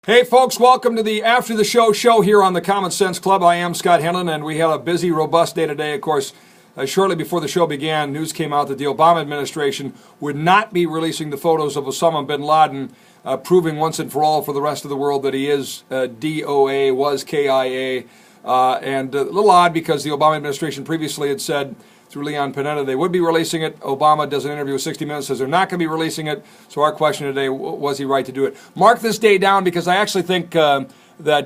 Hey folks, welcome to the After the Show here on the Common Sense Club. I am Scott Hennen, and we had a busy, robust day today. Of course, shortly before the show began, news came out that the Obama administration would not be releasing the photos of Osama bin Laden, proving once and for all for the rest of the world that he is DOA, was KIA. And a little odd because the Obama administration previously had said through Leon Panetta they would be releasing it. Obama does an interview with 60 Minutes, says they're not going to be releasing it. So our question today, was he right to do it? Mark this day down because I actually think that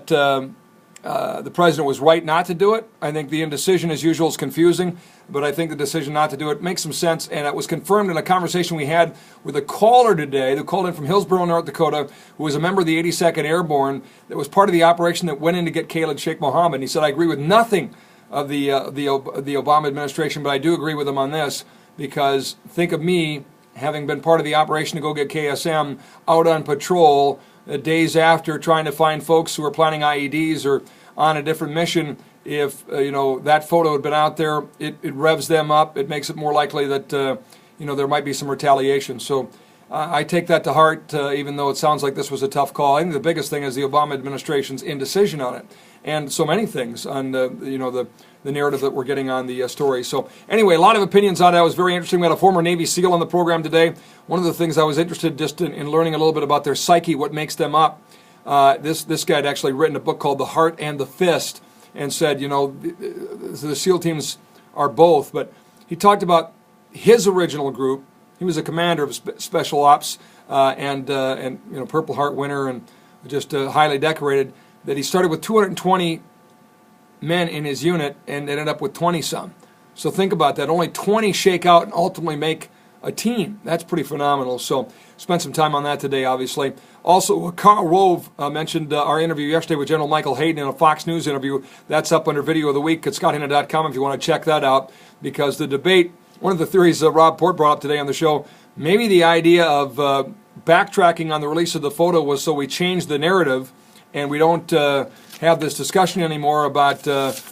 the president was right not to do it. I think the indecision, as usual, is confusing, but I think the decision not to do it makes some sense, and it was confirmed in a conversation we had with a caller today who called in from Hillsborough, North Dakota, who was a member of the 82nd Airborne that was part of the operation that went in to get Khalid Sheikh Mohammed. And he said, I agree with nothing of the Obama administration, but I do agree with him on this, because think of me having been part of the operation to go get KSM out on patrol days after trying to find folks who are planning IEDs or on a different mission. If that photo had been out there, it revs them up. It makes it more likely that there might be some retaliation. So I take that to heart, even though it sounds like this was a tough call. I think the biggest thing is the Obama administration's indecision on it, and so many things on the narrative that we're getting on the story. So anyway, a lot of opinions on that. It was very interesting. We had a former Navy SEAL on the program today. One of the things I was interested just in learning a little bit about their psyche, what makes them up. This guy had actually written a book called The Heart and the Fist, and said, the SEAL teams are both. But he talked about his original group. He was a commander of special ops and Purple Heart winner and just highly decorated. That he started with 220 men in his unit and ended up with 20-some. So think about that. Only 20 shake out and ultimately make a team. That's pretty phenomenal. So spent some time on that today, obviously. Also, Carl Rove mentioned our interview yesterday with General Michael Hayden in a Fox News interview. That's up under Video of the Week at ScottHannon.com if you want to check that out. Because the debate, one of the theories Rob Port brought up today on the show, maybe the idea of backtracking on the release of the photo was so we change the narrative and we don't have this discussion anymore about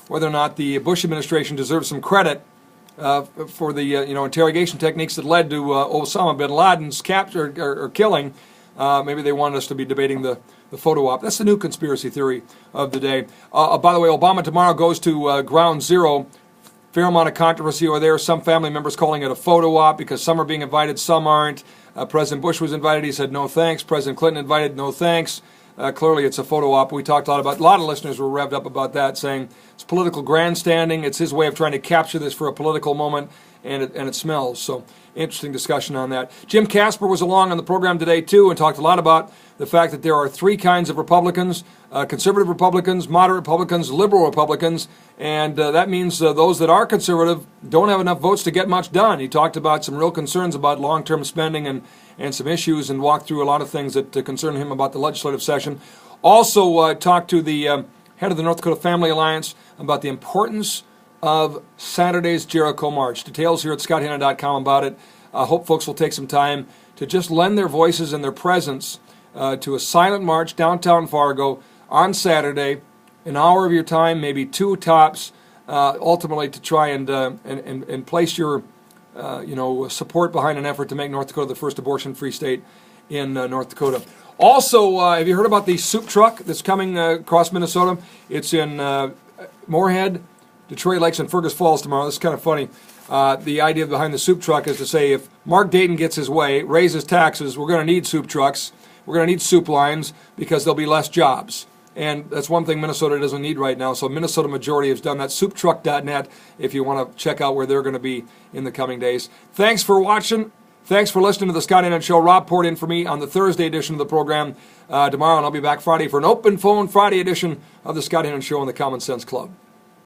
whether or not the Bush administration deserves some credit for the interrogation techniques that led to Osama bin Laden's capture or killing. Maybe they wanted us to be debating the photo op. That's the new conspiracy theory of the day. By the way, Obama tomorrow goes to Ground Zero. Fair amount of controversy over there. Some family members calling it a photo op because some are being invited, some aren't. President Bush was invited. He said no thanks. President Clinton invited, no thanks. Clearly it's a photo op. We talked a lot of listeners were revved up about that, saying it's political grandstanding. It's his way of trying to capture this for a political moment, and it smells. So interesting discussion on that. Jim Casper was along on the program today too and talked a lot about the fact that there are three kinds of Republicans: conservative Republicans, moderate Republicans, liberal Republicans, and that means those that are conservative don't have enough votes to get much done. He talked about some real concerns about long-term spending and some issues, and walked through a lot of things that concern him about the legislative session. Also talked to the head of the North Dakota Family Alliance about the importance of Saturday's Jericho March. Details here at ScottHannon.com about it. I hope folks will take some time to just lend their voices and their presence to a silent march downtown Fargo on Saturday, an hour of your time, maybe two tops, ultimately to try and place your support behind an effort to make North Dakota the first abortion-free state in North Dakota. Also, have you heard about the soup truck that's coming across Minnesota? It's in Moorhead, Detroit Lakes, and Fergus Falls tomorrow. This is kind of funny. The idea behind the soup truck is to say if Mark Dayton gets his way, raises taxes, we're going to need soup trucks. We're going to need soup lines because there'll be less jobs. And that's one thing Minnesota doesn't need right now. So Minnesota Majority has done that. Souptruck.net if you want to check out where they're going to be in the coming days. Thanks for watching. Thanks for listening to the Scott Hennen Show. Rob poured in for me on the Thursday edition of the program tomorrow, and I'll be back Friday for an open phone Friday edition of the Scott Hennen Show on the Common Sense Club.